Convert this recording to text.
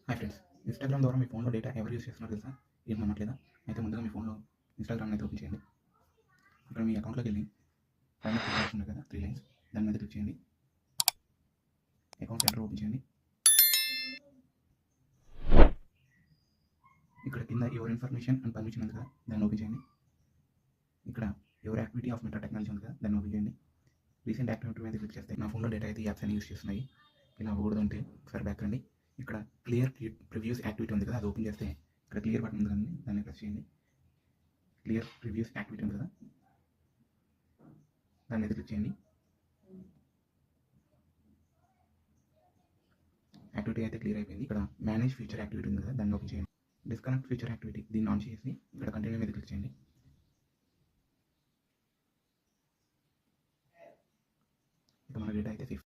Hi friends, Instagram ద్వారా మీ ఫోన్‌లో data ఎవరు యూజ్ చేస్తున్నారో తెలుసా? ఏం నమ్మట్లేదా? అయితే ముందుగా మీ ఫోన్‌లో ఇన్‌స్టాగ్రామ్‌ని అయితే ఓపెన్ చేయండి. ఇక్కడ మీ అకౌంట్‌లోకెళ్ళి పైన 3 డాట్స్ ఉన్నాయి కదా! 3 లైన్స్ దాని మీద క్లిక్ చేయండి. అకౌంట్ సెంటర్ ఓపెన్ చేయండి. ఇక్కడ కింద యువర్ ఇన్ఫర్మేషన్ అండ్ పర్మిషన్ ఉంది కదా! దాన్ని ఓపెన్ చేయండి. ఇక్కడ your activity of meta technology ఉంది కదా! దాన్ని ఓపెన్ చేయండి. రీసెంట్ యాక్టివిటీ మీద క్లిక్ చేస్తే నా ఫోన్‌లో డేటా అయితే ఈ యాప్స్ అన్ని యూజ్ చేస్తున్నాయి. ఇలా అవ్వకూడదంటే ఒకసారి బ్యాక్ రండి. ఇక్కడ క్లియర్ ప్రివ్యూస్ యాక్టివిటీ ఉంది కదా! అది ఓపెన్ చేస్తే ఇక్కడ క్లియర్ బటన్ ఉంది కదండీ! దాన్ని ప్రెస్ చేయండి. క్లియర్ ప్రివ్యూస్ యాక్టివిటీ ఉంది కదా! దాని మీద క్లిక్ చేయండి. యాక్టివిటీ అయితే క్లియర్ అయిపోయింది. ఇక్కడ మేనేజ్ ఫ్యూచర్ యాక్టివిటీ ఉంది కదా! దాన్ని ఓపెన్ చేయండి. డిస్కనెక్ట్ ఫ్యూచర్ యాక్టివిటీ దీన్ని ఆన్ చేసి ఇక్కడ కంటిన్యూ మీద క్లిక్ చేయండి. ఇక మన డేటా అయితే సేఫ్.